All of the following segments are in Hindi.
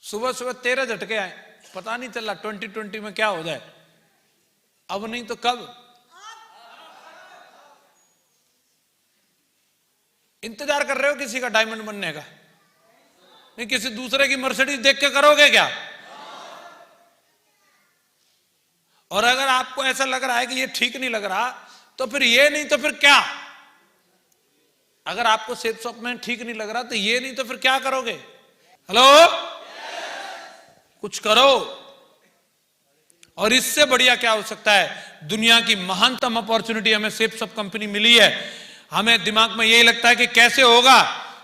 सुबह सुबह 13 झटके आए, पता नहीं चला 2020 में क्या हो जाए, अब नहीं तो कब। इंतजार कर रहे हो किसी का डायमंड बनने का? नहीं, किसी दूसरे की मर्सिडीज देख के करोगे क्या? और अगर आपको ऐसा लग रहा है कि ये ठीक नहीं लग रहा, तो फिर ये नहीं तो फिर क्या? अगर आपको सेप शॉप में ठीक नहीं लग रहा तो ये नहीं तो फिर क्या करोगे? हेलो, कुछ करो। और इससे बढ़िया क्या हो सकता है? दुनिया की महानतम अपॉर्चुनिटी हमें सेप शॉप कंपनी मिली है। हमें दिमाग में यही लगता है कि कैसे होगा,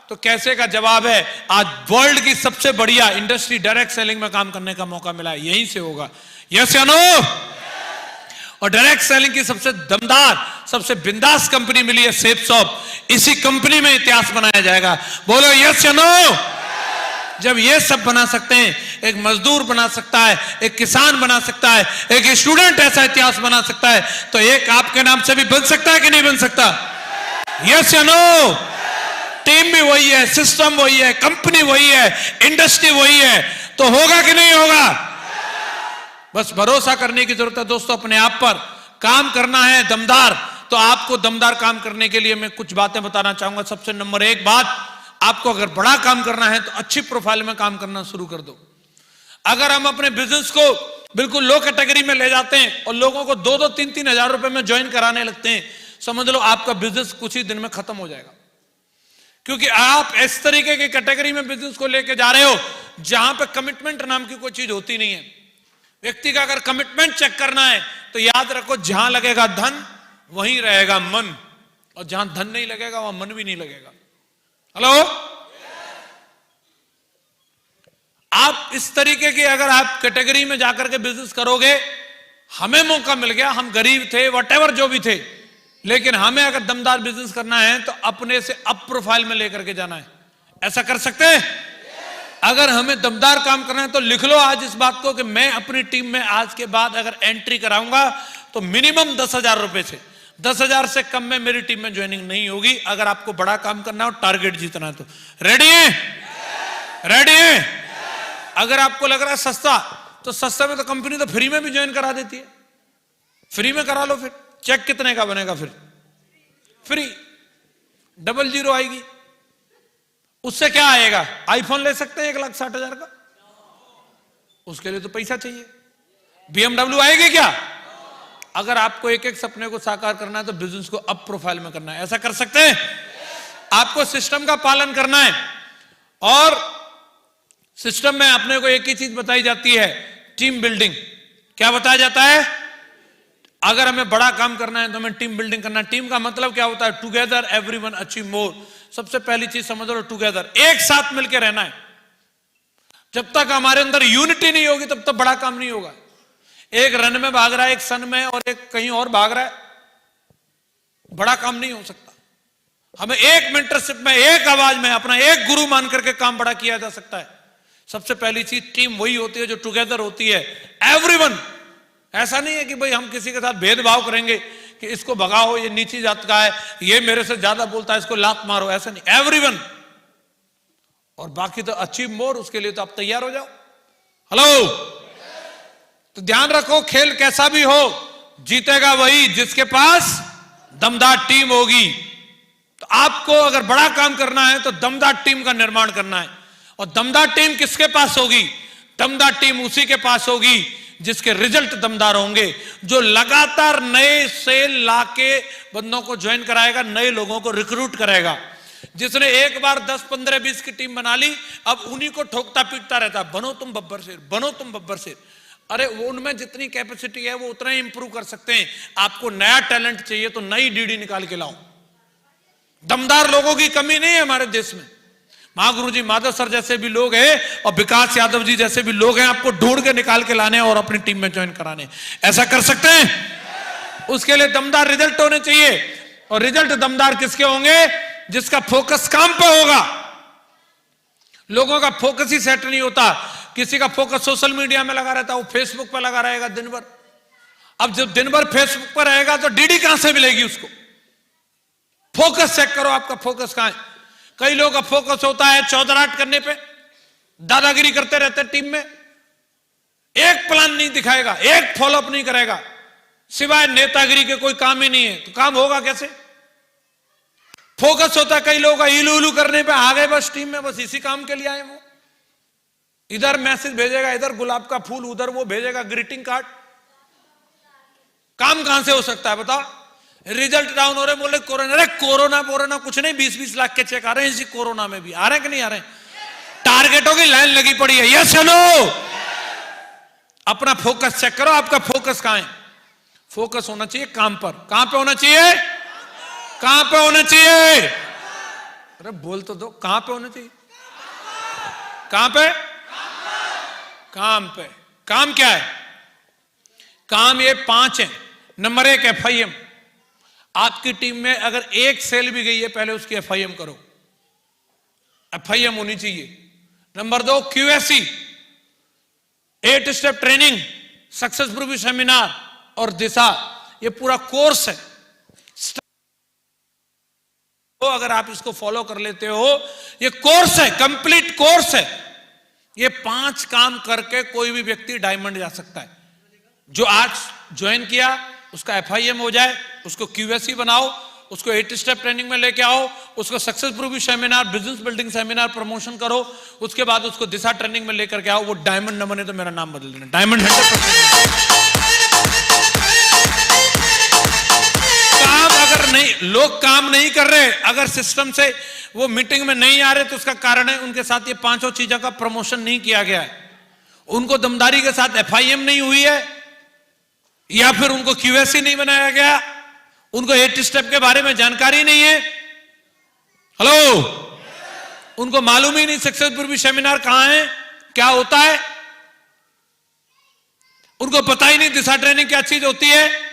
तो कैसे का जवाब है आज वर्ल्ड की सबसे बढ़िया इंडस्ट्री डायरेक्ट सेलिंग में काम करने का मौका मिला है, यहीं से होगा। यस या नो? और डायरेक्ट सेलिंग की सबसे दमदार, सबसे बिंदास कंपनी मिली है सेप शॉप। इसी कंपनी में इतिहास बनाया जाएगा। बोलो यस या नो? जब ये सब बना सकते हैं, एक मजदूर बना सकता है, एक किसान बना सकता है, एक स्टूडेंट ऐसा इतिहास बना सकता है, तो एक आपके नाम से भी बन सकता है कि नहीं बन सकता? यस या नो? टीम भी वही है, सिस्टम वही है, कंपनी वही है, इंडस्ट्री वही है, तो होगा कि नहीं होगा? बस भरोसा करने की जरूरत है दोस्तों, अपने आप पर काम करना है दमदार। तो आपको दमदार काम करने के लिए मैं कुछ बातें बताना चाहूंगा। सबसे नंबर 1 बात, आपको अगर बड़ा काम करना है तो अच्छी प्रोफाइल में काम करना शुरू कर दो। अगर हम अपने बिजनेस को बिल्कुल लो कैटेगरी में ले जाते हैं और लोगों को 2-2, 3-3 हजार रुपए में ज्वाइन कराने लगते हैं, समझ लो आपका बिजनेस कुछ ही दिन में खत्म हो जाएगा। क्योंकि आप इस तरीके की कैटेगरी में बिजनेस को लेके जा रहे हो जहां पे कमिटमेंट नाम की कोई चीज होती नहीं है। व्यक्ति का अगर कमिटमेंट चेक करना है तो याद रखो, जहां लगेगा धन वहीं रहेगा मन, और जहां धन नहीं लगेगा वहां मन भी नहीं लगेगा। हेलो, आप इस तरीके की अगर आप कैटेगरी में जाकर के बिजनेस करोगे, हमें मौका मिल गया, हम गरीब थे, व्हाटएवर जो भी थे, लेकिन हमें अगर दमदार बिजनेस करना है तो अपने से अप प्रोफाइल में लेकर के जाना है। ऐसा कर सकते हैं? अगर हमें दमदार काम करना है तो लिख लो आज इस बात को कि मैं अपनी टीम में आज के बाद अगर एंट्री कराऊंगा तो मिनिमम 10,000 रुपए से, 10,000 से कम में मेरी टीम में ज्वाइनिंग नहीं होगी। अगर आपको बड़ा काम करना हो, टारगेट जीतना है तो रेडी है? रेडी है? अगर आपको लग रहा है सस्ता, तो सस्ता में तो कंपनी तो फ्री में भी ज्वाइन करा देती है। फ्री में करा लो, फिर चेक कितने का बनेगा? फिर फ्री 00 आएगी। उससे क्या आएगा? आईफोन ले सकते हैं 1,60,000 का, उसके लिए तो पैसा चाहिए। BMW आएगी क्या? अगर आपको एक एक सपने को साकार करना है तो बिजनेस को अप प्रोफाइल में करना है। ऐसा कर सकते हैं? आपको सिस्टम का पालन करना है, और सिस्टम में अपने को एक ही चीज बताई जाती है, टीम बिल्डिंग। क्या बताया जाता है? अगर हमें बड़ा काम करना है तो हमें टीम बिल्डिंग करना है। टीम का मतलब क्या होता है? Together everyone achieve more. सबसे पहली चीज समझ लो, टुगेदर, एक साथ मिलकर रहना है। जब तक हमारे अंदर यूनिटी नहीं होगी तब तक बड़ा काम नहीं होगा। एक रन में भाग रहा है, एक सन में, और एक कहीं और भाग रहा है, बड़ा काम नहीं हो सकता। हमें एक मेंटरशिप में, एक आवाज में, अपना एक गुरु मान करके काम बड़ा किया जा सकता है। सबसे पहली चीज टीम वही होती है जो टुगेदर होती है, एवरीवन। ऐसा नहीं है कि भाई हम किसी के साथ भेदभाव करेंगे कि इसको भगाओ, ये नीची जात का है, ये मेरे से ज्यादा बोलता है, इसको लात मारो, ऐसा नहीं। एवरीवन, और बाकी तो अचीव मोर, उसके लिए तो आप तैयार हो जाओ। हेलो, तो ध्यान रखो, खेल कैसा भी हो, जीतेगा वही जिसके पास दमदार टीम होगी। तो आपको अगर बड़ा काम करना है तो दमदार टीम का निर्माण करना है। और दमदार टीम किसके पास होगी? दमदार टीम उसी के पास होगी जिसके रिजल्ट दमदार होंगे, जो लगातार नए सेल लाके बंदों को ज्वाइन कराएगा, नए लोगों को रिक्रूट करेगा। जिसने एक बार 10, 15, 20 की टीम बना ली, अब उन्हीं को ठोकता पीटता रहता, बनो तुम बब्बर शेर, बनो तुम बब्बर शेर। अरे वो उनमें जितनी कैपेसिटी है वो उतना ही इंप्रूव कर सकते हैं। आपको नया टैलेंट चाहिए तो नई डीडी निकाल के लाओ। दमदार लोगों की कमी नहीं है हमारे देश में। महागुरु जी माधव सर जैसे भी लोग हैं और विकास यादव जी जैसे भी लोग हैं, आपको ढूंढ के निकाल के लाने और अपनी टीम में ज्वाइन कराने। ऐसा कर सकते हैं? उसके लिए दमदार रिजल्ट होने चाहिए। और रिजल्ट दमदार किसके होंगे? जिसका फोकस काम पे होगा। लोगों का फोकस ही सेट नहीं होता। किसी का फोकस सोशल मीडिया में लगा रहता है, वो फेसबुक पर लगा रहेगा दिन भर। अब जब दिन भर फेसबुक पर रहेगा तो डीडी कहां से मिलेगी उसको? फोकस चेक करो, आपका फोकस कहां है? कई लोगों का फोकस होता है चौधराट करने पे, दादागिरी करते रहते टीम में, एक प्लान नहीं दिखाएगा, एक फॉलोअप नहीं करेगा, सिवाय नेतागिरी के कोई काम ही नहीं है, तो काम होगा कैसे? फोकस होता कई लोगों का इलू उलू करने पे, आ गए बस टीम में, बस इसी काम के लिए आए। वो इधर मैसेज भेजेगा, इधर गुलाब का फूल, उधर वो भेजेगा ग्रीटिंग कार्ड। काम कहां से हो सकता है बताओ? रिजल्ट डाउन हो रहे, बोले कोरोना, अरे कोरोना कोरोना कुछ नहीं, 20-20 लाख के चेक आ रहे हैं इसी कोरोना में भी। आ रहे हैं कि नहीं आ रहे? टारगेटों की लाइन लगी पड़ी है। यस या नो? अपना फोकस चेक करो, आपका फोकस कहां है? फोकस होना चाहिए काम पर। कहां पे होना चाहिए? कहां पे होना चाहिए? अरे बोल तो दो, कहां पे होना चाहिए? कहां पे? काम पे। काम क्या है? काम ये 5 है। Number 1 FIM। आपकी टीम में अगर एक सेल भी गई है, पहले उसकी FIM करो, FIM होनी चाहिए। Number 2 QSC, 8 step training, success proof seminar और दिशा, ये पूरा कोर्स है। तो अगर आप इसको फॉलो कर लेते हो, ये कोर्स है, कंप्लीट कोर्स है। ये 5 काम करके कोई भी व्यक्ति डायमंड जा सकता है। जो आज ज्वाइन किया उसका FIM हो जाए, उसको QSC बनाओ, उसको 8 स्टेप ट्रेनिंग में लेके आओ, उसको success proof seminar, business building seminar promotion करो, उसके बाद उसको दिशा ट्रेनिंग में लेकर के आओ। वो डायमंड न बने तो मेरा नाम बदल देना, डायमंड 100%। काम अगर नहीं, लोग काम नहीं कर रहे, अगर सिस्टम से वो मीटिंग में नहीं आ रहे, तो उसका कारण है उनके साथ ये 5 चीजों का प्रमोशन नहीं किया गया है। उनको दमदारी के साथ FIM नहीं हुई है, या फिर उनको QSC नहीं बनाया गया, उनको 8 स्टेप के बारे में जानकारी नहीं है। हेलो, उनको मालूम ही नहीं सक्सेस प्रूफ सेमिनार कहां है, क्या होता है, उनको पता ही नहीं दिशा ट्रेनिंग क्या चीज होती है।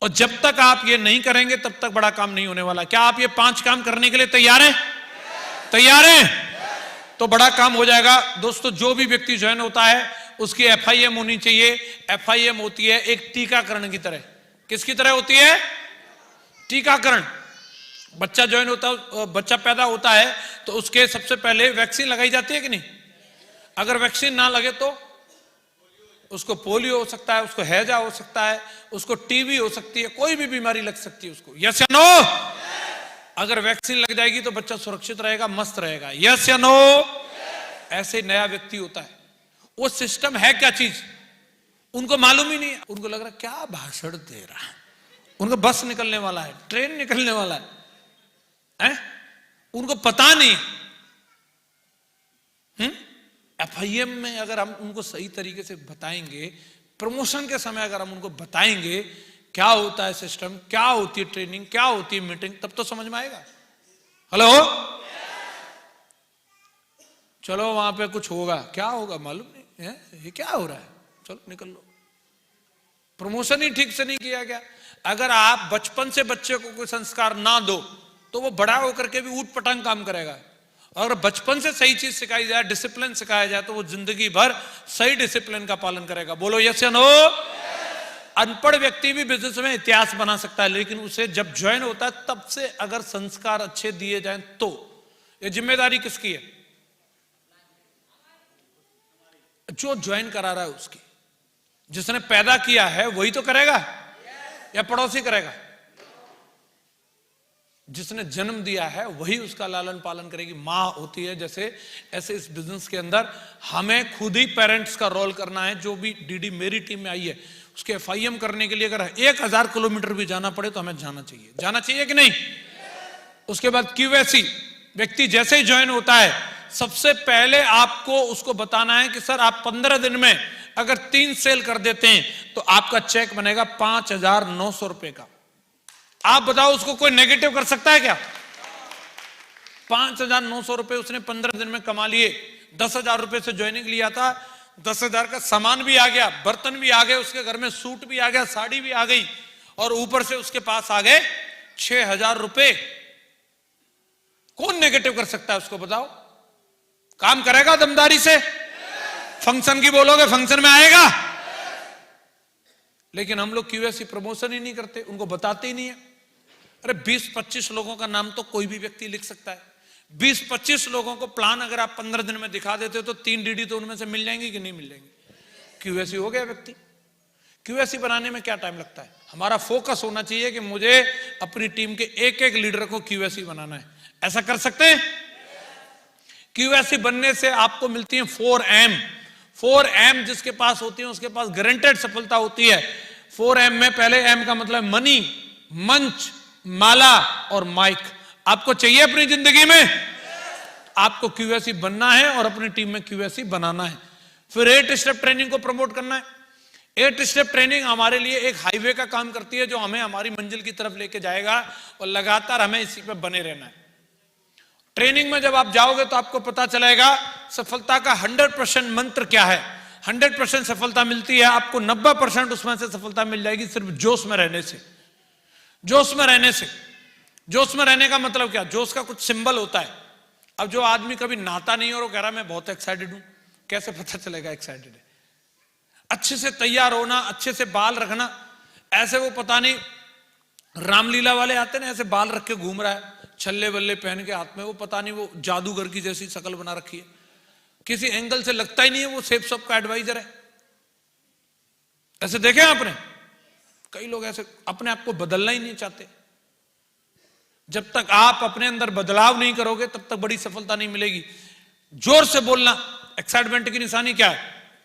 और जब तक आप ये नहीं करेंगे तब तक बड़ा काम नहीं होने वाला। क्या आप ये 5 काम करने के लिए तैयार हैं? तैयार हैं? तो बड़ा काम हो जाएगा। दोस्तों, जो भी व्यक्ति ज्वाइन होता है उसकी FIM होनी चाहिए। FIM होती है एक टीकाकरण की तरह। किसकी तरह होती है? टीकाकरण। बच्चा ज्वाइन होता है, बच्चा पैदा होता है तो उसके सबसे पहले वैक्सीन लगाई जाती है कि नहीं? अगर वैक्सीन ना लगे तो उसको पोलियो हो सकता है, उसको हैजा हो सकता है, उसको टीबी हो सकती है, कोई भी बीमारी लग सकती है उसको। यस या नो? अगर वैक्सीन लग जाएगी तो बच्चा सुरक्षित रहेगा, मस्त रहेगा। यस या नो? ऐसे नया व्यक्ति होता है। वो सिस्टम है क्या चीज, उनको मालूम ही नहीं है। उनको लग रहा है क्या भाषण दे रहा है, उनको बस निकलने वाला है, ट्रेन निकलने वाला है? उनको पता नहीं। FIM में अगर हम उनको सही तरीके से बताएंगे, प्रमोशन के समय अगर हम उनको बताएंगे क्या होता है सिस्टम, क्या होती है ट्रेनिंग, क्या होती है मीटिंग, तब तो समझ में आएगा। हेलो, चलो वहां पे कुछ होगा, क्या होगा मालूम नहीं है, ये क्या हो रहा है, चलो निकल लो। प्रमोशन ही ठीक से नहीं किया गया। अगर आप बचपन से बच्चे को कोई संस्कार ना दो तो वो बड़ा होकर के भी ऊट पटांग काम करेगा। अगर बचपन से सही चीज सिखाई जाए, डिसिप्लिन सिखाया जाए, तो वो जिंदगी भर सही डिसिप्लिन का पालन करेगा। बोलो यस या नो? अनपढ़ व्यक्ति भी बिजनेस में इतिहास बना सकता है, लेकिन उसे जब ज्वाइन होता है तब से अगर संस्कार अच्छे दिए जाएं तो। ये जिम्मेदारी किसकी है? जो ज्वाइन करा रहा है उसकी। जिसने पैदा किया है वही तो करेगा या पड़ोसी करेगा? जिसने जन्म दिया है वही उसका लालन पालन करेगी। मां होती है जैसे, ऐसे इस बिजनेस के अंदर हमें खुद ही पेरेंट्स का रोल करना है। जो भी डीडी मेरी टीम में आई है उसके FIM करने के लिए अगर 1000 किलोमीटर भी जाना पड़े तो हमें जाना चाहिए। जाना चाहिए कि नहीं? उसके बाद QSC, व्यक्ति जैसे ही ज्वाइन होता है सबसे पहले आपको उसको बताना है कि सर आप 15 दिन में अगर 3 सेल कर देते हैं तो आपका चेक बनेगा 5,900 रुपए का। आप बताओ उसको कोई नेगेटिव कर सकता है क्या? 5,900 रुपए उसने 15 दिन में कमा लिए। 10,000 रुपए से ज्वाइनिंग लिया था, 10,000 का सामान भी आ गया, बर्तन भी आ गए, उसके घर में सूट भी आ गया, साड़ी भी आ गई, और ऊपर से उसके पास आ गए 6,000 रुपए। कौन नेगेटिव कर सकता है उसको बताओ? काम करेगा दमदारी से? फंक्शन की बोलोगे फंक्शन में आएगा? लेकिन हम लोग QSC प्रमोशन ही नहीं करते, उनको बताते ही नहीं है। अरे 20-25 लोगों का नाम तो कोई भी व्यक्ति लिख सकता है। 20-25 लोगों को प्लान अगर आप 15 दिन में दिखा देते हो तो 3 डीडी तो उनमें से मिल जाएंगी कि नहीं मिल जाएंगी? क्यूएसी हो गया व्यक्ति। क्यूएसी बनाने में क्या टाइम लगता है? हमारा फोकस होना चाहिए कि मुझे अपनी टीम के एक एक लीडर को क्यूएसी बनाना है। ऐसा कर सकते हैं? क्यूएसी बनने से आपको मिलती है 4M। 4M जिसके पास होती है उसके पास गारंटेड सफलता होती है। 4M में पहले M का मतलब मनी, मंच, माला और माइक। आपको चाहिए अपनी जिंदगी में? आपको क्यूएसी बनना है और अपनी टीम में क्यूएसी बनाना है। फिर 8 स्टेप ट्रेनिंग को प्रमोट करना है। 8 स्टेप ट्रेनिंग हमारे लिए एक हाईवे का काम करती है जो हमें हमारी मंजिल की तरफ लेके जाएगा और लगातार हमें इसी पे बने रहना है। ट्रेनिंग में जब आप जाओगे तो आपको पता चलेगा सफलता का 100% मंत्र क्या है। 100% सफलता मिलती है आपको, 90% उसमें से सफलता मिल जाएगी सिर्फ जोश में रहने से। जोश में रहने से। जोश में रहने का मतलब क्या? जोश का कुछ सिंबल होता है। अब जो आदमी कभी नहाता नहीं और वो कह रहा मैं बहुत एक्साइटेड हूं, कैसे पता चलेगा एक्साइटेड है? अच्छे से तैयार होना, अच्छे से बाल रखना। ऐसे वो पता नहीं रामलीला वाले आते ना, ऐसे बाल रख के घूम रहा है, छल्ले बल्ले पहन के हाथ में, वो पता नहीं वो जादूगर की जैसी शक्ल बना रखी है। किसी एंगल से लगता ही नहीं है वो सेफ शॉप का एडवाइजर है। ऐसे देखे आपने? कई लोग ऐसे अपने आप को बदलना ही नहीं चाहते। जब तक आप अपने अंदर बदलाव नहीं करोगे तब तक बड़ी सफलता नहीं मिलेगी। जोर से बोलना एक्साइटमेंट की निशानी क्या है?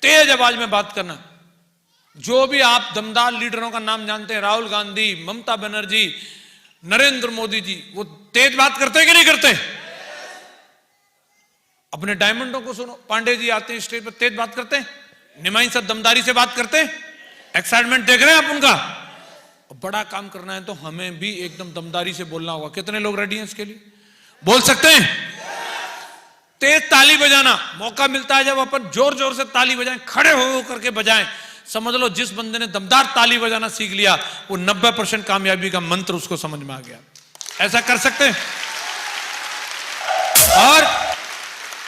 तेज आवाज में बात करना। जो भी आप दमदार लीडरों का नाम जानते हैं, राहुल गांधी, ममता बनर्जी, नरेंद्र मोदी जी, वो तेज बात करते हैं कि नहीं करते? अपने डायमंडों को सुनो, पांडे जी आते हैं स्टेज पर, तेज बात करते हैं, निमाई सब दमदारी से बात करते हैं। एक्साइटमेंट देख रहे हैं आप उनका? बड़ा काम करना है तो हमें भी एकदम दमदारी से बोलना होगा। कितने लोग रेडी हैं इसके लिए? बोल सकते हैं? तेज ताली बजाना। मौका मिलता है जब अपन जोर जोर से ताली बजाएं, खड़े हो करके बजाएं। समझ लो जिस बंदे ने दमदार ताली बजाना सीख लिया वो 90% कामयाबी का मंत्र उसको समझ में आ गया। ऐसा कर सकते हैं? और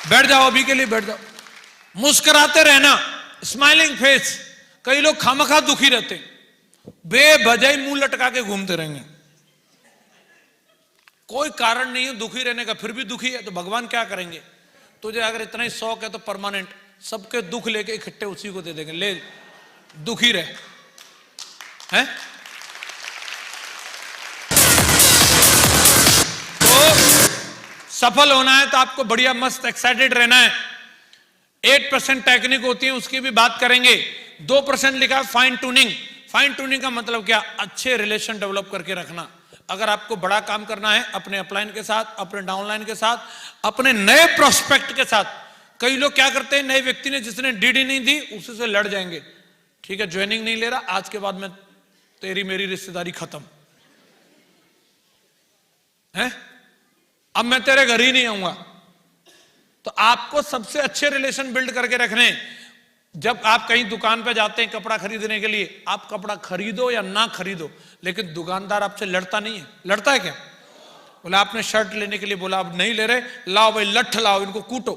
बैठ जाओ, अभी के लिए बैठ जाओ। मुस्कुराते रहना, स्माइलिंग फेस। कई लोग खामखा दुखी रहते हैं, बेवजह मुंह लटका के घूमते रहेंगे, कोई कारण नहीं है दुखी रहने का, फिर भी दुखी है तो भगवान क्या करेंगे? तुझे अगर इतना ही शौक है तो परमानेंट सबके दुख लेके इकट्ठे उसी को दे देंगे, ले दुखी रहे हैं। तो सफल होना है तो आपको बढ़िया मस्त एक्साइटेड रहना है। 8% टेक्निक होती है, उसकी भी बात करेंगे। 2% लिखा है फाइन ट्यूनिंग। फाइन ट्यूनिंग का मतलब क्या? अच्छे रिलेशन डेवलप करके रखना। अगर आपको बड़ा काम करना है अपने अपलाइन के साथ, अपने डाउनलाइन के साथ, अपने नए प्रोस्पेक्ट के साथ। कई लोग क्या करते हैं, नए व्यक्ति ने जिसने डीडी नहीं दी उसी से लड़ जाएंगे। ठीक है, ज्वाइनिंग नहीं ले रहा, आज के बाद में तेरी मेरी रिश्तेदारी खत्म है, अब मैं तेरे घर ही नहीं आऊंगा। तो आपको सबसे अच्छे रिलेशन बिल्ड करके रखने। जब आप कहीं दुकान पे जाते हैं कपड़ा खरीदने के लिए, आप कपड़ा खरीदो या ना खरीदो, लेकिन दुकानदार आपसे लड़ता नहीं है। लड़ता है क्या? बोला आपने शर्ट लेने के लिए बोला, अब नहीं ले रहे, लाओ भाई लठ लाओ, इनको कूटो।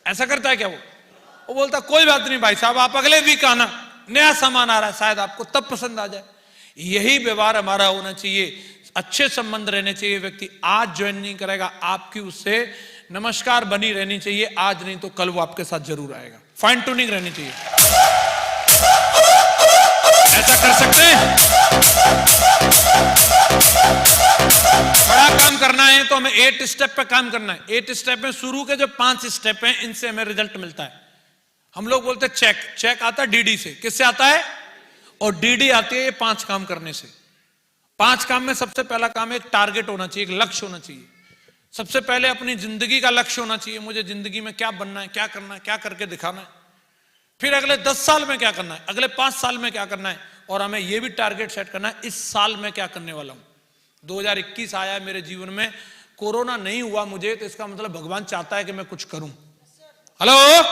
ऐसा करता है क्या वो बोलता कोई बात नहीं भाई साहब, आप अगले वीक आना, नया सामान आ रहा है, शायद आपको तब पसंद आ जाए। यही व्यवहार हमारा होना चाहिए। अच्छे संबंध रहने चाहिए। व्यक्ति आज ज्वाइन नहीं करेगा, आपकी उससे नमस्कार बनी रहनी चाहिए। आज नहीं तो कल वो आपके साथ जरूर आएगा। फाइन ट्यूनिंग रहनी चाहिए। ऐसा कर सकते हैं? बड़ा काम करना है तो हमें 8 स्टेप पे काम करना है। 8 स्टेप में शुरू के जो 5 स्टेप हैं इनसे हमें रिजल्ट मिलता है। हम लोग बोलते हैं चेक। चेक आता है डीडी से। किससे आता है? और डीडी आती है ये 5 काम करने से। 5 काम में सबसे पहला काम एक टारगेट होना चाहिए, एक लक्ष्य होना चाहिए। सबसे पहले अपनी जिंदगी का लक्ष्य होना चाहिए। मुझे जिंदगी में क्या बनना है, क्या करना है, क्या करके दिखाना है। फिर अगले 10 साल में क्या करना है, अगले 5 साल में क्या करना है, और हमें यह भी टारगेट सेट करना है इस साल में क्या करने वाला हूं। 2021 आया है मेरे जीवन में, कोरोना नहीं हुआ मुझे, तो इसका मतलब भगवान चाहता है कि मैं कुछ करूं। हेलो,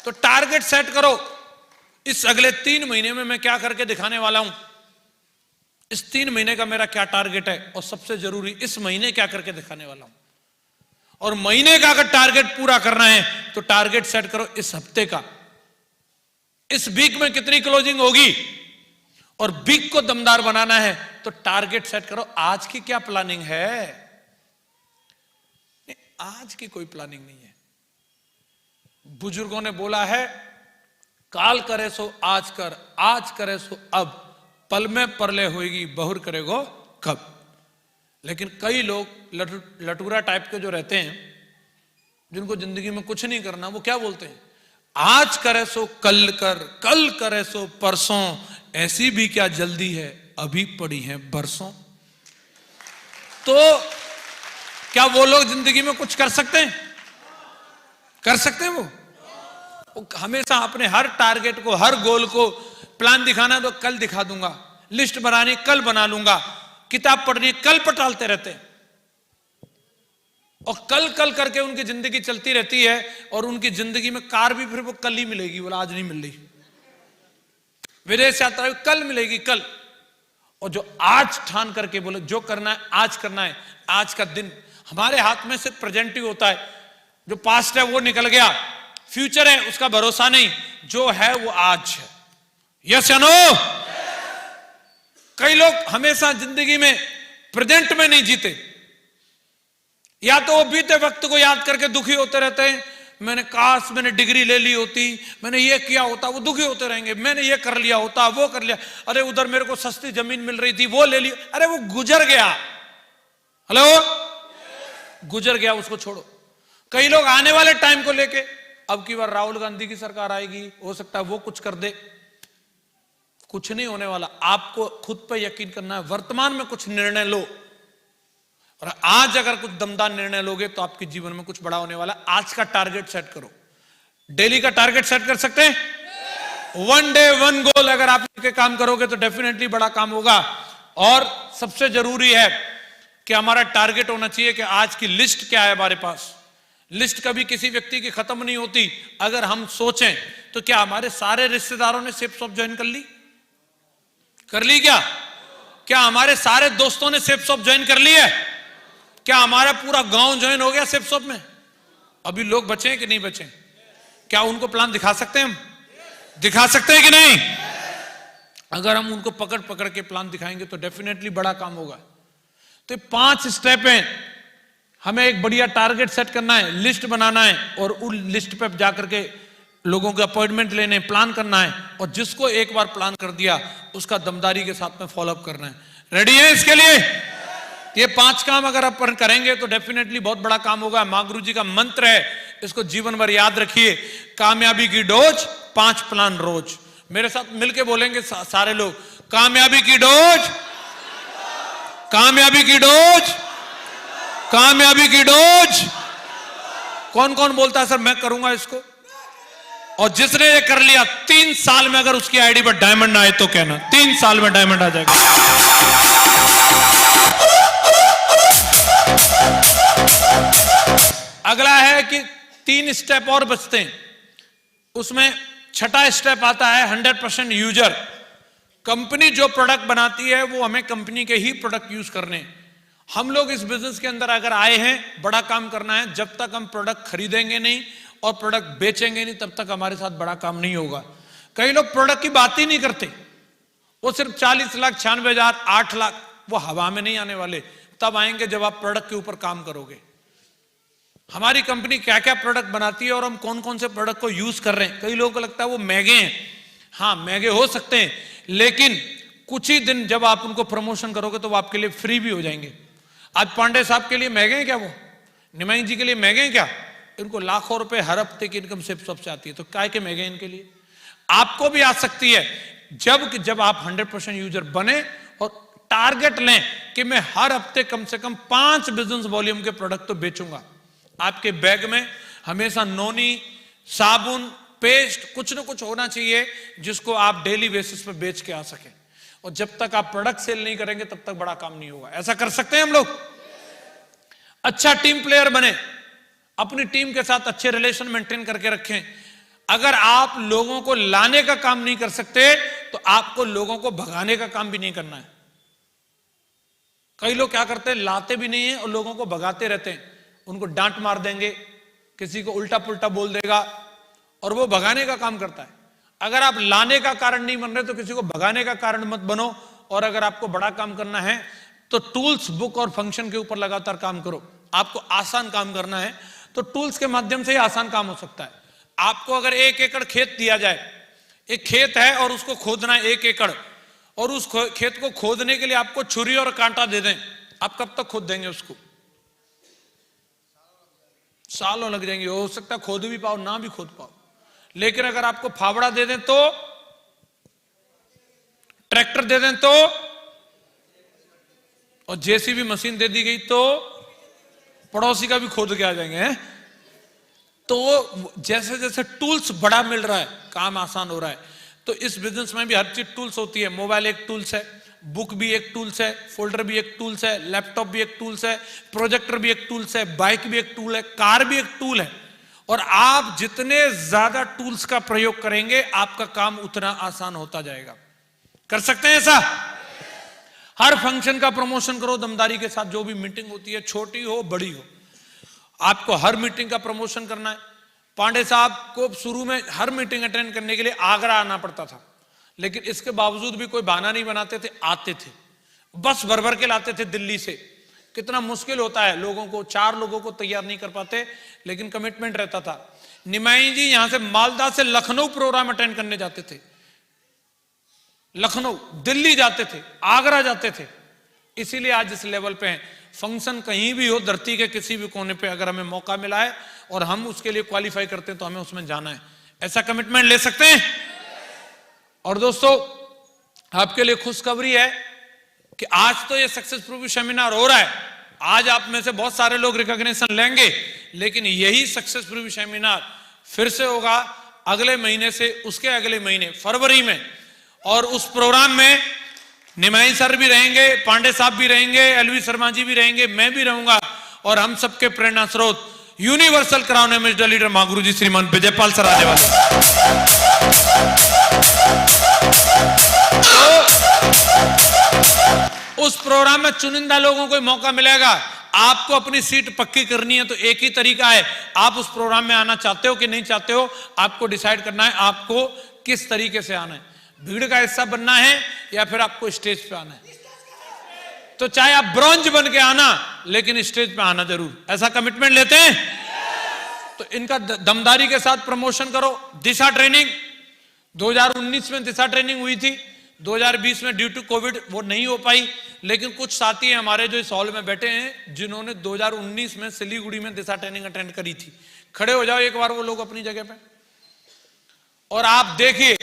तो टारगेट सेट करो। इस अगले 3 महीने में मैं क्या करके दिखाने वाला हूं, इस 3 महीने का मेरा क्या टारगेट है, और सबसे जरूरी इस महीने क्या करके दिखाने वाला हूं। और महीने का अगर टारगेट पूरा करना है तो टारगेट सेट करो इस हफ्ते का, इस वीक में कितनी क्लोजिंग होगी, और वीक को दमदार बनाना है तो टारगेट सेट करो आज की क्या प्लानिंग है। आज की कोई प्लानिंग नहीं है। बुजुर्गों ने बोला है, काल करे सो आज कर, आज करे सो अब, पल में परले होएगी बहुर करेगो कब। लेकिन कई लोग लटूरा टाइप के जो रहते हैं, जिनको जिंदगी में कुछ नहीं करना, वो क्या बोलते हैं, आज करे सो कल कर, कल करे सो परसों, ऐसी भी क्या जल्दी है, अभी पड़ी है बरसों। तो क्या वो लोग जिंदगी में कुछ कर सकते हैं? कर सकते हैं वो हमेशा अपने हर टारगेट को, हर गोल को प्लान दिखाना तो कल दिखा दूंगा, लिस्ट बनानी कल बना लूंगा, किताब पढ़नी कल पटालते रहते हैं। और कल कल करके उनकी जिंदगी चलती रहती है, और उनकी जिंदगी में कार भी फिर वो कल ही मिलेगी, बोला आज नहीं मिल रही। विदेश यात्रा कल मिलेगी कल। और जो आज ठान करके बोले जो करना है आज करना है, आज का दिन हमारे हाथ में सिर्फ प्रेजेंट ही होता है। जो पास्ट है वो निकल गया, फ्यूचर है उसका भरोसा नहीं, जो है वो आज है। यस या नो? कई लोग हमेशा जिंदगी में प्रेजेंट में नहीं जीते, या तो वो बीते वक्त को याद करके दुखी होते रहते हैं, मैंने काश मैंने डिग्री ले ली होती, मैंने ये किया होता, वो दुखी होते रहेंगे, मैंने ये कर लिया होता, वो कर लिया, अरे उधर मेरे को सस्ती जमीन मिल रही थी वो ले ली, अरे वो गुजर गया। हेलो, गुजर गया, उसको छोड़ो। कई लोग आने वाले टाइम को लेके, अब की बार राहुल गांधी की सरकार आएगी, हो सकता है वो कुछ कर दे, कुछ नहीं होने वाला। आपको खुद पे यकीन करना है, वर्तमान में कुछ निर्णय लो, और आज अगर कुछ दमदार निर्णय लोगे तो आपके जीवन में कुछ बड़ा होने वाला। आज का टारगेट सेट करो, डेली का टारगेट सेट कर सकते हैं, वन डे वन गोल। अगर आप के काम करोगे तो डेफिनेटली बड़ा काम होगा। और सबसे जरूरी है कि हमारा टारगेट होना चाहिए कि आज की लिस्ट क्या है हमारे पास। लिस्ट कभी किसी व्यक्ति की खत्म नहीं होती। अगर हम सोचें तो क्या हमारे सारे रिश्तेदारों ने सेफ शॉप ज्वाइन कर ली? कर ली क्या? क्या हमारे सारे दोस्तों ने सेफ शॉप ज्वाइन कर ली है? क्या हमारा पूरा गांव ज्वाइन हो गया सेफ शॉप में? अभी लोग बचे हैं कि नहीं बचे? क्या उनको प्लान दिखा सकते हैं हम? दिखा सकते हैं कि नहीं? अगर हम उनको पकड़ पकड़ के प्लान दिखाएंगे तो डेफिनेटली बड़ा काम होगा। तो 5 स्टेप हैं। हमें एक बढ़िया टारगेट सेट करना है, लिस्ट बनाना है, और उस लिस्ट पे जाकर के लोगों के अपॉइंटमेंट लेने, प्लान करना है, और जिसको एक बार प्लान कर दिया उसका दमदारी के साथ में फॉलोअप करना है। रेडी है इसके लिए? ये 5 काम अगर अपन करेंगे तो डेफिनेटली बहुत बड़ा काम होगा। मां गुरु जी का मंत्र है, इसको जीवन भर याद रखिए। कामयाबी की डोज, 5 प्लान रोज। मेरे साथ मिलके बोलेंगे सारे लोग, कामयाबी की डोज, कामयाबी की डोज, कामयाबी की डोज। कौन कौन बोलता है सर मैं करूंगा इसको? और जिसने ये कर लिया 3 साल में अगर उसकी आईडी पर डायमंड आए तो कहना 3 साल में डायमंड आ जाएगा। अगला है कि 3 स्टेप और बचते हैं। उसमें छठा स्टेप आता है 100% यूजर। कंपनी जो प्रोडक्ट बनाती है वो हमें कंपनी के ही प्रोडक्ट यूज करने। हम लोग इस बिजनेस के अंदर अगर आए हैं, बड़ा काम करना है। जब तक हम प्रोडक्ट खरीदेंगे नहीं और प्रोडक्ट बेचेंगे नहीं, तब तक हमारे साथ बड़ा काम नहीं होगा। कई लोग प्रोडक्ट की बात ही नहीं करते, वो सिर्फ 40 लाख, 96,000, 8 लाख, वो हवा में नहीं आने वाले। तब आएंगे जब आप प्रोडक्ट के ऊपर काम करोगे। हमारी कंपनी क्या क्या प्रोडक्ट बनाती है और हम कौन कौन से प्रोडक्ट को यूज कर रहे हैं। कई लोगों को लगता है वो महंगे हैं। हाँ, महंगे हो सकते हैं, लेकिन कुछ ही दिन जब आप उनको प्रमोशन करोगे तो वो आपके लिए फ्री भी हो जाएंगे। आज पांडे साहब के लिए महंगे हैं क्या? वो निमाई जी के लिए महंगे हैं क्या? इनको लाखों रुपए हर हफ्ते की इनकम सिर्फ सबसे आती है, तो काय के महंगे इनके लिए? आपको भी आ सकती है जब आप 100% यूजर बने और टारगेट लें कि मैं हर हफ्ते कम से कम 5 बिजनेस वॉल्यूम के प्रोडक्ट तो बेचूंगा। आपके बैग में हमेशा नोनी, साबुन, पेस्ट, कुछ ना कुछ होना चाहिए जिसको आप डेली बेसिस पे बेच के आ सके। और जब तक आप प्रोडक्ट सेल नहीं करेंगे तब तक बड़ा काम नहीं होगा। ऐसा कर सकते हैं हम लोग। अच्छा टीम प्लेयर बने, अपनी टीम के साथ अच्छे रिलेशन मेंटेन करके रखें। अगर आप लोगों को लाने का काम नहीं कर सकते तो आपको लोगों को भगाने का काम भी नहीं करना है। कई लोग क्या करते हैं, लाते भी नहीं है और लोगों को भगाते रहते हैं। उनको डांट मार देंगे, किसी को उल्टा पुल्टा बोल देगा, और वो भगाने का काम करता है। अगर आप लाने का कारण नहीं बन रहे तो किसी को भगाने का कारण मत बनो। और अगर आपको बड़ा काम करना है तो टूल्स, बुक और फंक्शन के ऊपर लगातार काम करो। आपको आसान काम करना है तो टूल्स के माध्यम से ही आसान काम हो सकता है। आपको अगर 1 एकड़ खेत दिया जाए, एक खेत है और उसको खोदना है 1 एकड़, और उस खेत को खोदने के लिए आपको छुरी और कांटा दे दें, आप कब तक खोद देंगे उसको? सालों लग जाएंगे। हो सकता है खोद भी पाओ, ना भी खोद पाओ। लेकिन अगर आपको फावड़ा दे दें तो, ट्रैक्टर दे दें तो, और जेसीबी मशीन दे दी गई तो पड़ोसी का भी खोद के आ जाएंगे। तो जैसे जैसे टूल्स बड़ा मिल रहा है, काम आसान हो रहा है। तो इस बिजनेस में भी हर चीज टूल्स होती है। मोबाइल एक टूल्स है, बुक भी एक टूल्स है, फोल्डर भी एक टूल्स है, लैपटॉप भी एक टूल्स है, प्रोजेक्टर भी एक टूल्स है, बाइक भी एक टूल है, कार भी एक टूल है। और आप जितने ज्यादा टूल्स का प्रयोग करेंगे आपका काम उतना आसान होता जाएगा। कर सकते हैं ऐसा? हर फंक्शन का प्रमोशन करो दमदारी के साथ। जो भी मीटिंग होती है, छोटी हो बड़ी हो, आपको हर मीटिंग का प्रमोशन करना है। पांडे साहब को शुरू में हर मीटिंग अटेंड करने के लिए आगरा आना पड़ता था, लेकिन इसके बावजूद भी कोई बहाना नहीं बनाते थे, आते थे। बस भर भर के लाते थे दिल्ली से। कितना मुश्किल होता है, लोगों को 4 लोगों को तैयार नहीं कर पाते, लेकिन कमिटमेंट रहता था। निमाई जी यहां से मालदा से लखनऊ प्रोग्राम अटेंड करने जाते थे, लखनऊ, दिल्ली जाते थे, आगरा जाते थे। इसीलिए आज इस लेवल पे हैं। फंक्शन कहीं भी हो, धरती के किसी भी कोने पे अगर हमें मौका मिला है और हम उसके लिए क्वालिफाई करते हैं तो हमें उसमें जाना है। ऐसा कमिटमेंट ले सकते हैं। और दोस्तों, आपके लिए खुशखबरी है कि आज तो ये सक्सेस प्रूफ सेमिनार हो रहा है। आज आप में से बहुत सारे लोग रिकॉग्निशन लेंगे, लेकिन यही सक्सेस प्रूफ सेमिनार फिर से होगा अगले महीने से उसके अगले महीने फरवरी में। और उस प्रोग्राम में निमाई सर भी रहेंगे, पांडे साहब भी रहेंगे, एलवी शर्मा जी भी रहेंगे, मैं भी रहूंगा। और हम सबके प्रेरणा स्रोत universal crown ambassador leader Mahaguru जी श्रीमान विजयपाल सर आने वाले। तो उस प्रोग्राम में चुनिंदा लोगों को मौका मिलेगा। आपको अपनी सीट पक्की करनी है तो एक ही तरीका है, आप उस प्रोग्राम में आना चाहते हो कि नहीं चाहते हो, आपको डिसाइड करना है आपको किस तरीके से आना है। भीड़ का हिस्सा बनना है या फिर आपको स्टेज पे आना है। तो चाहे आप ब्रॉन्ज बन के आना, लेकिन स्टेज पे आना जरूर। ऐसा कमिटमेंट लेते हैं? तो इनका दमदारी के साथ प्रमोशन करो। दिशा ट्रेनिंग 2019 में दिशा ट्रेनिंग हुई थी, 2020 में ड्यू टू कोविड वो नहीं हो पाई। लेकिन कुछ साथी हैं हमारे जो इस हॉल में बैठे हैं जिन्होंने 2019 में सिलीगुड़ी में दिशा ट्रेनिंग अटेंड करी थी। खड़े हो जाओ एक बार वो लोग अपनी जगह पे, और आप देखिए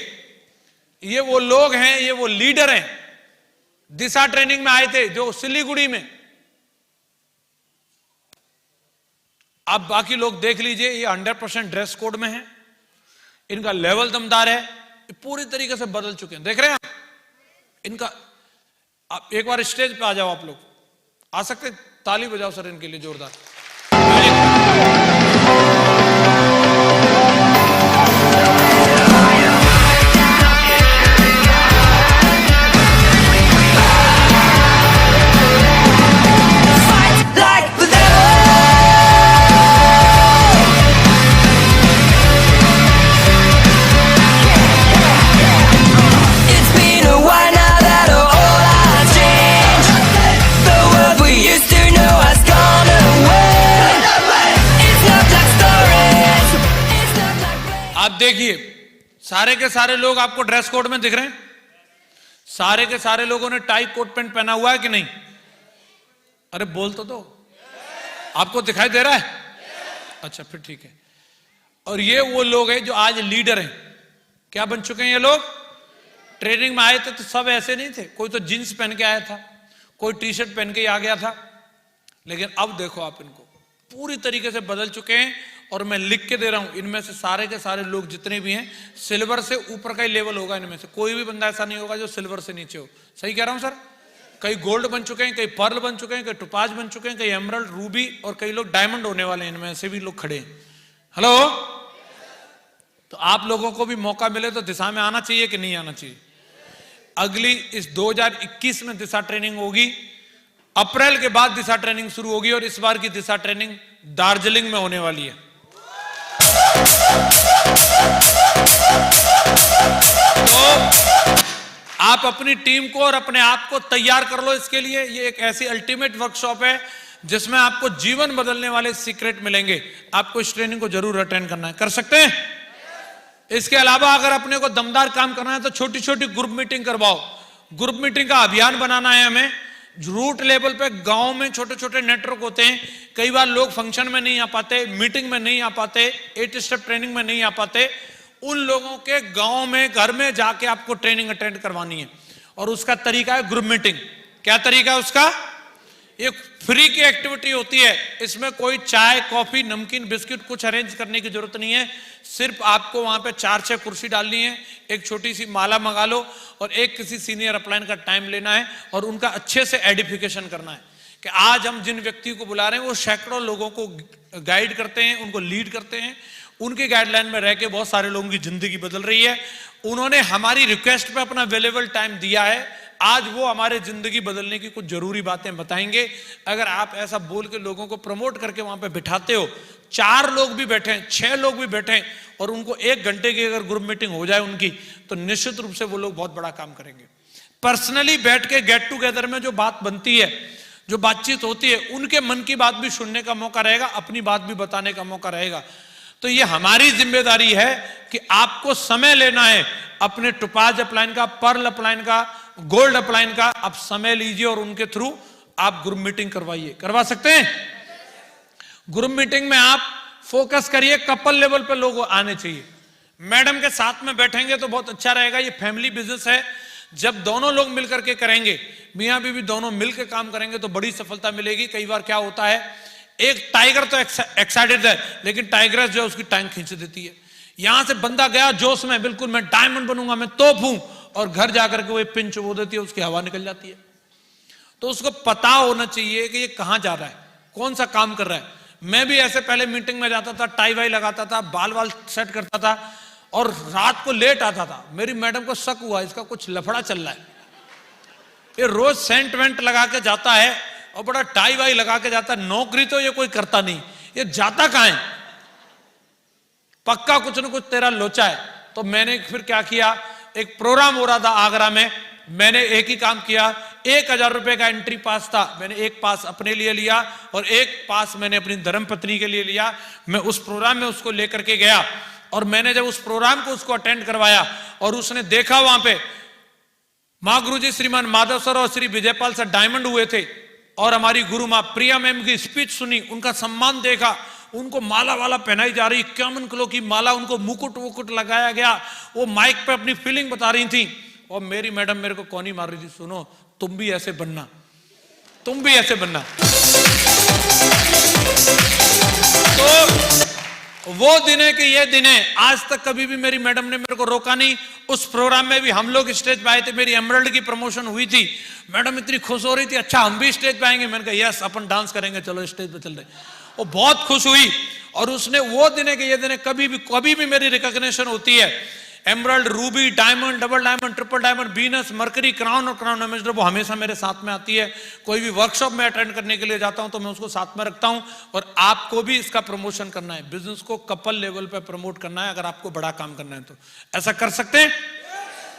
ये वो लोग हैं, ये वो लीडर हैं दिशा ट्रेनिंग में आए थे जो सिलीगुड़ी में। आप बाकी लोग देख लीजिए, ये 100% ड्रेस कोड में है, इनका लेवल दमदार है, पूरी तरीके से बदल चुके हैं। देख रहे हैं आप इनका। आप एक बार स्टेज पे आ जाओ, आप लोग आ सकते, ताली बजाओ सर इनके लिए जोरदार। देखिए सारे के सारे लोग आपको ड्रेस कोड में दिख रहे हैं। सारे के सारे लोगों ने टाई कोट पैंट पहना हुआ है कि नहीं? अरे बोल तो दो, आपको दिखाई दे रहा है? अच्छा फिर ठीक है। और ये वो लोग हैं जो आज लीडर हैं। क्या बन चुके हैं ये लोग? ट्रेनिंग में आए थे तो सब ऐसे नहीं थे, कोई तो जींस पहन के आया था, कोई टी शर्ट पहन के आ गया था। लेकिन अब देखो आप इनको पूरी तरीके से बदल चुके हैं। और मैं लिख के दे रहा हूं, इनमें से सारे के सारे लोग जितने भी हैं सिल्वर से ऊपर का ही लेवल होगा। इनमें से कोई भी बंदा ऐसा नहीं होगा जो सिल्वर से नीचे हो। सही कह रहा हूं सर? कई गोल्ड बन चुके हैं, कई पर्ल बन चुके हैं, कई टोपाज बन चुके हैं, कई एमरल्ड, रूबी, और कई लोग डायमंड होने वाले हैं। इनमें से भी लोग खड़े हैं। हेलो, तो आप लोगों को भी मौका मिले तो दिशा में आना चाहिए कि नहीं आना चाहिए? अगली इस 2021 में दिशा ट्रेनिंग होगी, अप्रैल के बाद दिशा ट्रेनिंग शुरू होगी, और इस बार की दिशा ट्रेनिंग दार्जिलिंग में होने वाली है। तो आप अपनी टीम को और अपने आप को तैयार कर लो इसके लिए। ये एक ऐसी अल्टीमेट वर्कशॉप है जिसमें आपको जीवन बदलने वाले सीक्रेट मिलेंगे। आपको इस ट्रेनिंग को जरूर अटेंड करना है। कर सकते हैं? इसके अलावा अगर अपने को दमदार काम करना है तो छोटी छोटी ग्रुप मीटिंग करवाओ। ग्रुप मीटिंग का अभियान बनाना है हमें। रूट लेवल पे गांव में छोटे छोटे नेटवर्क होते हैं। कई बार लोग फंक्शन में नहीं आ पाते, मीटिंग में नहीं आ पाते, 8 स्टेप ट्रेनिंग में नहीं आ पाते। उन लोगों के गांव में, घर में जाके आपको ट्रेनिंग अटेंड करवानी है। और उसका तरीका है ग्रुप मीटिंग। क्या तरीका है उसका? ये फ्री की एक्टिविटी होती है। इसमें कोई चाय, कॉफी, नमकीन, बिस्किट कुछ अरेंज करने की जरूरत नहीं है। सिर्फ आपको वहां पे 4-6 कुर्सी डालनी है, एक छोटी सी माला मंगा लो और एक किसी सीनियर अपलाइन का टाइम लेना है और उनका अच्छे से एडिफिकेशन करना है कि आज हम जिन व्यक्ति को बुला रहे हैं वो सैकड़ों लोगों को गाइड करते हैं, उनको लीड करते हैं। उनकी गाइडलाइन में रह के बहुत सारे लोगों की जिंदगी बदल रही है। उन्होंने हमारी रिक्वेस्ट पे अपना अवेलेबल टाइम दिया है। आज वो हमारे जिंदगी बदलने की कुछ जरूरी बातें बताएंगे। अगर आप ऐसा बोल के लोगों को प्रमोट करके वहां पे बिठाते हो, 4 लोग भी बैठे, 6 लोग भी बैठे और उनको 1 घंटे की अगर ग्रुप मीटिंग हो जाए उनकी, तो निश्चित रूप से वो लोग बहुत बड़ा काम करेंगे। पर्सनली बैठ के गेट टुगेदर में जो बात बनती है, जो बातचीत होती है, उनके मन की बात भी सुनने का मौका रहेगा, अपनी बात भी बताने का मौका रहेगा। तो ये हमारी जिम्मेदारी है कि आपको समय लेना है अपने टोपाज अपलाइन का, पर्ल अपलाइन का, गोल्ड अपलाइन का। आप समय लीजिए और उनके थ्रू आप ग्रुप मीटिंग करवाइए। करवा सकते हैं? ग्रुप मीटिंग में आप फोकस करिए, कपल लेवल पे लोग आने चाहिए। मैडम के साथ में बैठेंगे तो बहुत अच्छा रहेगा। ये फैमिली बिजनेस है। जब दोनों लोग मिलकर के करेंगे, मियां बीवी दोनों मिलकर काम करेंगे तो बड़ी सफलता मिलेगी। कई बार क्या होता है, एक टाइगर तो एक्साइटेड है लेकिन टाइग्रेस जो है उसकी टांग खींच देती है। यहां से बंदा गया जोश में, बिल्कुल मैं डायमंड बनूंगा, मैं तोप हूं, और घर जाकर के वो पिन चुबो देती है, उसकी हवा निकल जाती है। तो उसको पता होना चाहिए कि ये कहां जा रहा है, कौन सा काम कर रहा है। मैं भी ऐसे पहले मीटिंग में जाता था, टाई वाई लगाता था, बाल वाल सेट करता था और रात को लेट आता था। मेरी मैडम को शक हुआ इसका कुछ लफड़ा चल रहा है। ये रोज सेंट वेंट लगा के जाता है और बड़ा टाई वाई लगा के जाता है। नौकरी तो ये कोई करता नहीं, ये जाता कहां है? पक्का कुछ न कुछ तेरा लोचा है। तो मैंने फिर क्या किया, एक प्रोग्राम हो रहा था आगरा में, मैंने एक ही काम किया। 1000 रुपए का एंट्री पास था, मैंने एक पास अपने लिए लिया और एक पास मैंने अपनी धर्मपत्नी के लिए लिया। मैं उस प्रोग्राम में उसको लेकर के गया और मैंने जब उस प्रोग्राम को उसको अटेंड करवाया और उसने देखा वहां पे महागुरु जी श्रीमान माधव सर और श्री विजयपाल सर डायमंड हुए थे और हमारी गुरु मां प्रिया मैम की स्पीच सुनी, उनका सम्मान देखा, उनको माला वाला पहनाई जा रही, 51 किलो की माला, उनको मुकुट वुकुट लगाया गया, वो माइक पे अपनी फीलिंग बता रही थी और मेरी मैडम मेरे को कौन ही मार रही थी, सुनो तुम भी ऐसे बनना, तुम भी ऐसे बनना। तो वो दिन है कि ये दिन है। आज तक कभी भी मेरी मैडम ने मेरे को रोका नहीं। उस प्रोग्राम में भी हम लोग स्टेज पे आए थे, मेरी एमरल्ड की प्रमोशन हुई थी। मैडम इतनी खुश हो रही थी, अच्छा हम भी स्टेज पे आएंगे। मैंने कहा यस, अपन डांस करेंगे, चलो स्टेज पे चल रहे। वो बहुत खुश हुई और उसने वो दिन है कि ये दिन है, कभी भी मेरी रिकॉग्निशन होती है, emerald, Ruby, diamond, double diamond, triple diamond, Venus, mercury, crown और क्राउन एम्बेसडर, वो हमेशा मेरे साथ में आती है। कोई भी वर्कशॉप में अटेंड करने के लिए जाता हूं तो मैं उसको साथ में रखता हूं। और आपको भी इसका प्रमोशन करना है, बिजनेस को कपल लेवल पे प्रमोट करना है अगर आपको बड़ा काम करना है तो। ऐसा कर सकते हैं?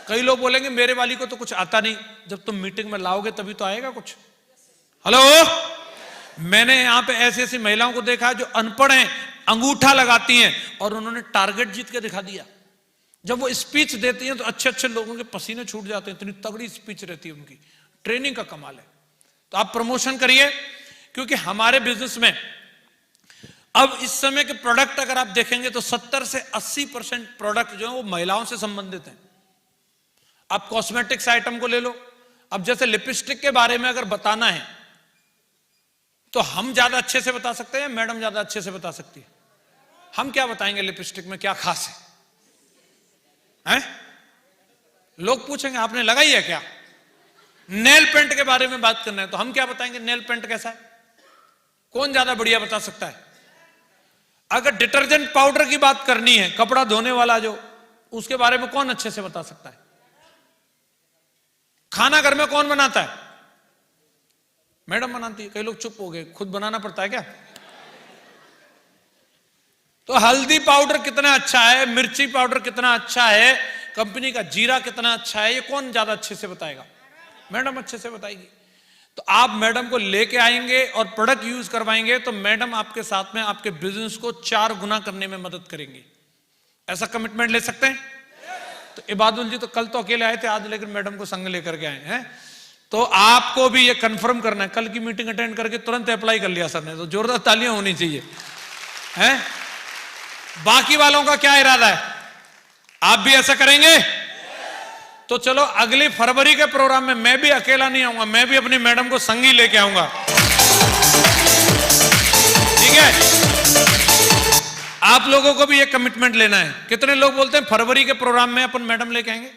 कई लोग बोलेंगे मेरे वाली को तो कुछ आता नहीं। जब तुम मीटिंग में लाओगे तभी तो आएगा कुछ। हेलो, मैंने यहां पे ऐसी ऐसी महिलाओं को देखा जो अनपढ़ हैं, अंगूठा लगाती हैं और उन्होंने टारगेट जीत के दिखा दिया। जब वो स्पीच देती हैं तो अच्छे अच्छे लोगों के पसीने छूट जाते हैं, इतनी तगड़ी स्पीच रहती है उनकी। ट्रेनिंग का कमाल है। तो आप प्रमोशन करिए, क्योंकि हमारे बिजनेस में अब इस समय के प्रोडक्ट अगर आप देखेंगे तो 70 से 80% प्रोडक्ट जो है वो महिलाओं से संबंधित हैं। आप कॉस्मेटिक्स आइटम को ले लो। अब जैसे लिपस्टिक के बारे में अगर बताना है तो हम ज्यादा अच्छे से बता सकते हैं, मैडम ज्यादा अच्छे से बता सकती है। हम क्या बताएंगे लिपस्टिक में क्या खास है? हैं? लोग पूछेंगे आपने लगाई है क्या? नेल पेंट के बारे में बात करना है तो हम क्या बताएंगे, नेल पेंट कैसा है? कौन ज्यादा बढ़िया बता सकता है? अगर डिटर्जेंट पाउडर की बात करनी है, कपड़ा धोने वाला जो, उसके बारे में कौन अच्छे से बता सकता है? खाना घर में कौन बनाता है? मैडम बनाती है। कई लोग चुप हो गए, खुद बनाना पड़ता है क्या? तो हल्दी पाउडर कितना अच्छा है, मिर्ची पाउडर कितना अच्छा है, कंपनी का जीरा कितना अच्छा है, ये कौन ज्यादा अच्छे से बताएगा? मैडम अच्छे से बताएगी। तो आप मैडम को लेके आएंगे और प्रोडक्ट यूज करवाएंगे तो मैडम आपके साथ में आपके बिजनेस को 4 गुना करने में मदद करेंगे। ऐसा कमिटमेंट ले सकते हैं? तो इबादुल जी तो कल तो अकेले आए थे, आज लेकर मैडम को संग लेकर के आए हैं। तो आपको भी ये कंफर्म करना है, कल की मीटिंग अटेंड करके तुरंत अप्लाई कर लिया सर ने, तो जोरदार तालियां होनी चाहिए हैं। बाकी वालों का क्या इरादा है? आप भी ऐसा करेंगे? तो चलो अगली फरवरी के प्रोग्राम में मैं भी अकेला नहीं आऊंगा, मैं भी अपनी मैडम को संगी लेके आऊंगा, ठीक है? आप लोगों को भी ये कमिटमेंट लेना है। कितने लोग बोलते हैं फरवरी के प्रोग्राम में अपन मैडम लेके आएंगे?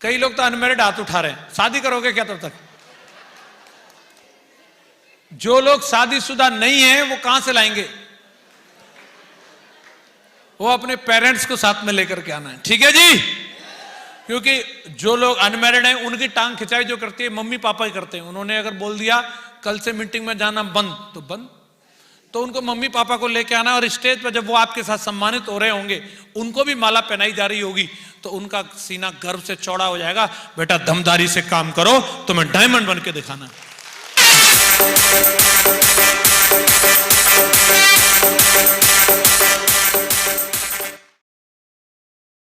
कई लोग तो अनमैरिड हाथ उठा रहे हैं। शादी करोगे क्या तब तक? जो लोग शादीशुदा नहीं है वो कहां से लाएंगे? वो अपने पेरेंट्स को साथ में लेकर के आना है, ठीक है जी? क्योंकि जो लोग अनमैरिड हैं उनकी टांग खिंचाई जो करती है मम्मी पापा ही करते हैं। उन्होंने अगर बोल दिया कल से मीटिंग में जाना बंद तो बंद, तो उनको मम्मी पापा को लेके आना। और स्टेज पर जब वो आपके साथ सम्मानित हो रहे होंगे, उनको भी माला पहनाई जा रही होगी, तो उनका सीना गर्व से चौड़ा हो जाएगा। बेटा दमदारी से काम करो, तुम्हें डायमंड बन के दिखाना।